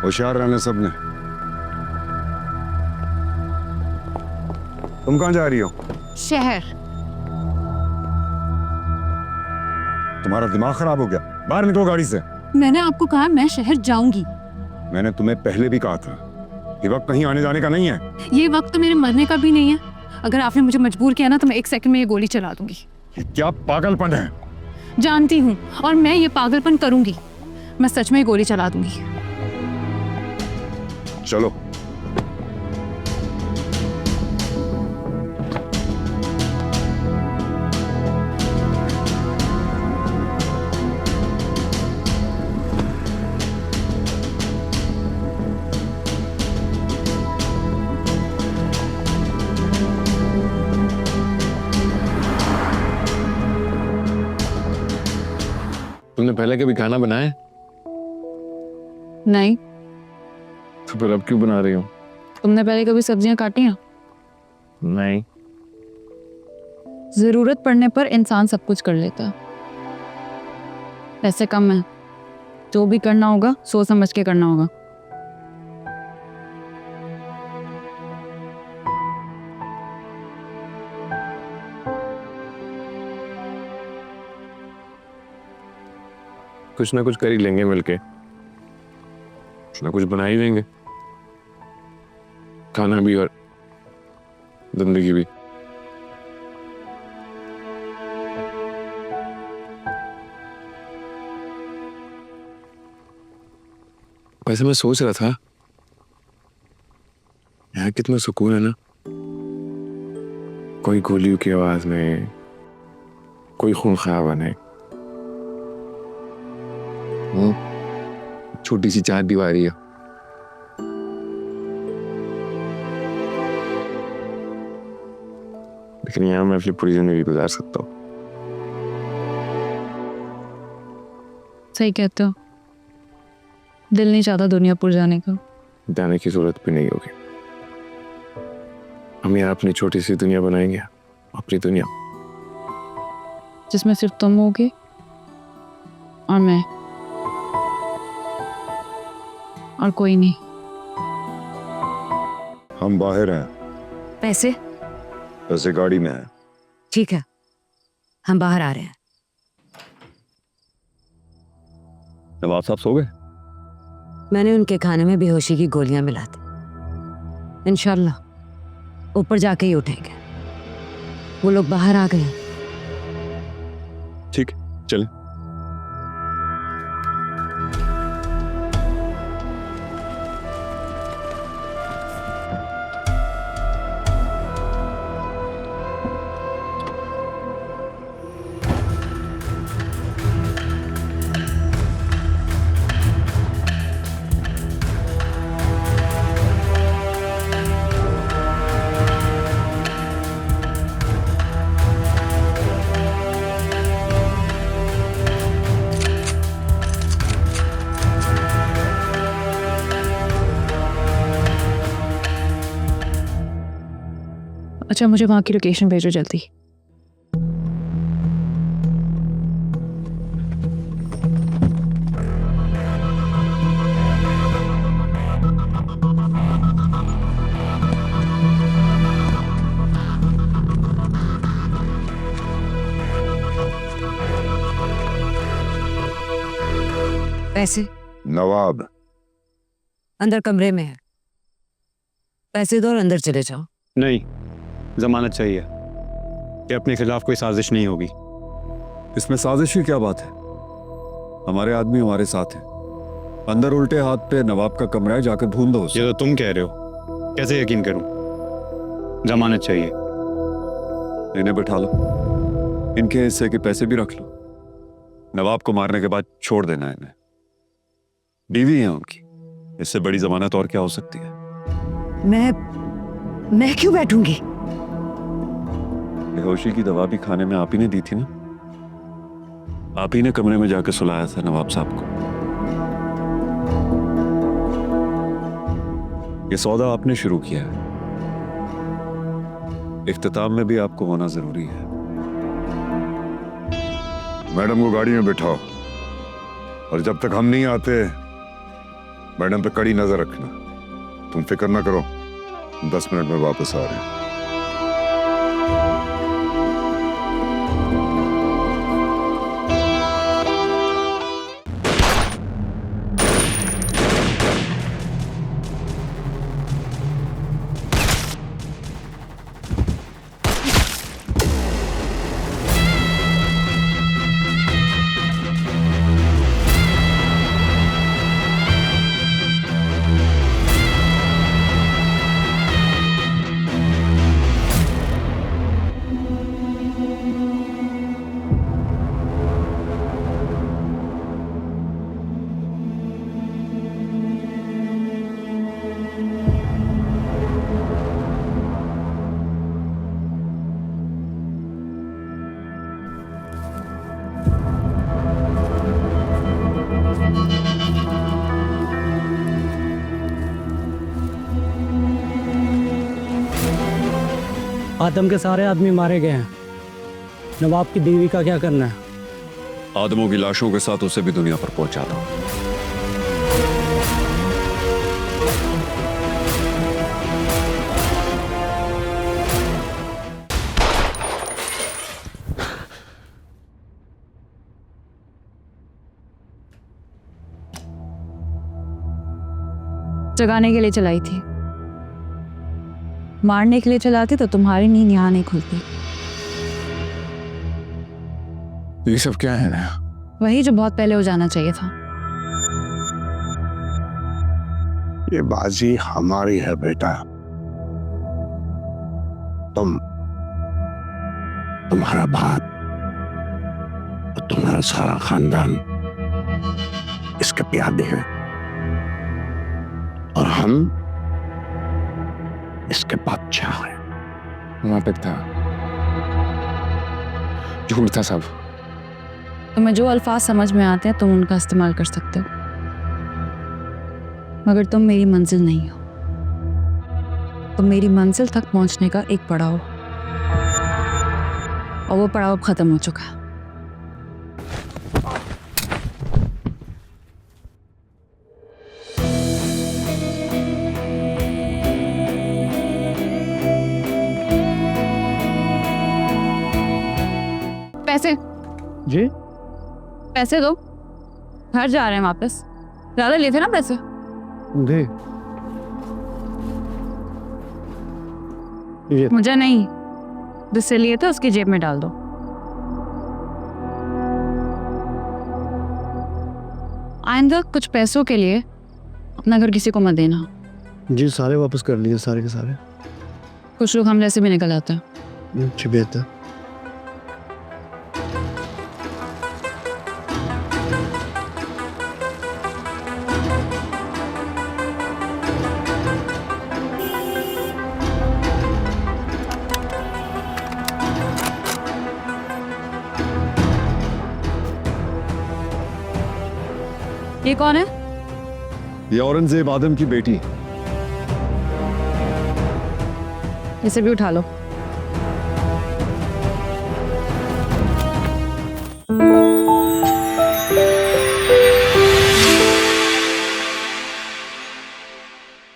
होशियार रहने सबने। तुम कहाँ जा रही हो? शहर। तुम्हारा दिमाग खराब हो गया? बाहर निकलो गाड़ी से। मैंने आपको कहा मैं शहर जाऊंगी। मैंने तुम्हें पहले भी कहा था ये वक्त कहीं आने जाने का नहीं है। ये वक्त तो मेरे मरने का भी नहीं है। अगर आपने मुझे मजबूर किया ना तो मैं 1 सेकंड में ये गोली चला दूंगी। ये क्या पागलपन है? जानती हूँ और मैं ये पागलपन करूंगी। मैं सच में ये गोली चला दूंगी। चलो। तुमने पहले कभी खाना बनाया? नहीं। तो फिर अब क्यों बना रही हो? तुमने पहले कभी सब्जियां काटी हैं? नहीं। जरूरत पड़ने पर इंसान सब कुछ कर लेता है। पैसे कम है, जो भी करना होगा सोच समझ के करना होगा। कुछ ना कुछ कर ही लेंगे मिलके। कुछ ना कुछ बना ही देंगे, खाना भी और जिंदगी भी। वैसे मैं सोच रहा था यहाँ कितना सुकून है ना। कोई गोलियों की आवाज नहीं, कोई खून खराबा नहीं, छोटी सी 4 दीवारी है। लेकिन यहाँ मैं अपनी पूरी जिंदगी गुजार सकता हूँ। सही कहते हो। दिल नहीं चाहता दुनियापुर जाने का। जाने की जरूरत भी नहीं होगी। हम यहाँ अपनी छोटी सी दुनिया बनाएंगे, अपनी दुनिया जिसमें सिर्फ तुम होगे और मैं, और कोई नहीं। हम बाहर हैं। पैसे? वैसे गाड़ी में है। ठीक है, हम बाहर आ रहे हैं। नवाब साहब सो गए? मैंने उनके खाने में बेहोशी की गोलियां मिला दी। इंशाल्लाह ऊपर जाके ही उठेंगे। वो लोग बाहर आ गए। ठीक, चलें। अच्छा, मुझे वहां की लोकेशन भेजो जल्दी। पैसे? नवाब अंदर कमरे में है। पैसे दो और अंदर चले जाओ। नहीं, जमानत चाहिए कि अपने खिलाफ कोई साजिश नहीं होगी। इसमें साजिश की क्या बात है? हमारे आदमी हमारे साथ हैं। अंदर उल्टे हाथ पे नवाब का कमरा है, जाकर ढूंढ दो उसे। ये तो तुम कह रहे हो, कैसे यकीन करूं? जमानत चाहिए। इन्हें बिठा लो, इनके हिस्से के पैसे भी रख लो। नवाब को मारने के बाद छोड़ देना इन्हें। बीवी है उनकी, इससे बड़ी जमानत और क्या हो सकती है? मैं क्यों बैठूंगी? बेहोशी की दवा भी खाने में आप ही ने दी थी ना? आप ही ने कमरे में जाकर सुलाया था नवाब साहब को। ये सौदा आपने शुरू किया है, इख्तिताम में भी आपको होना जरूरी है। मैडम को गाड़ी में बिठाओ और जब तक हम नहीं आते मैडम पे कड़ी नजर रखना। तुम फिक्र ना करो, 10 मिनट में वापस आ रहे हैं। आदम के सारे आदमी मारे गए हैं। नवाब की बीवी का क्या करना है? आदमों की लाशों के साथ उसे भी दुनिया पर पहुंचा दो। जगाने के लिए चलाई थी, मारने के लिए चलाती तो तुम्हारी नींद यहाँ नहीं खुलती। ये सब क्या है ना? वही जो बहुत पहले हो जाना चाहिए था। ये बाजी हमारी है बेटा। तुम्हारा बाप और तुम्हारा सारा खानदान इसके प्यादे हैं और हम इसके बादशाह हैं। मुनाफिक था, झूठ था सब। तुम्हें जो अल्फाज समझ में आते हैं तुम उनका इस्तेमाल कर सकते हो, मगर तुम मेरी मंजिल नहीं हो। तुम मेरी मंजिल तक पहुंचने का एक पड़ाव, और वो पड़ाव अब खत्म हो चुका है। पैसे जी पैसे दो, घर जा रहे हैं वापस। ज्यादा लिए थे ना पैसे। दे। ये मुझे नहीं, जिससे लिए थे उसकी जेब में डाल दो। आइंदा कुछ पैसों के लिए अपना घर किसी को मत देना। जी सारे वापस कर लिए, सारे के सारे। कुछ लोग हम जैसे भी निकल आते हैं। जी बेहतर। ये कौन है? ये औरंगजेब आदम की बेटी। इसे भी उठा लो।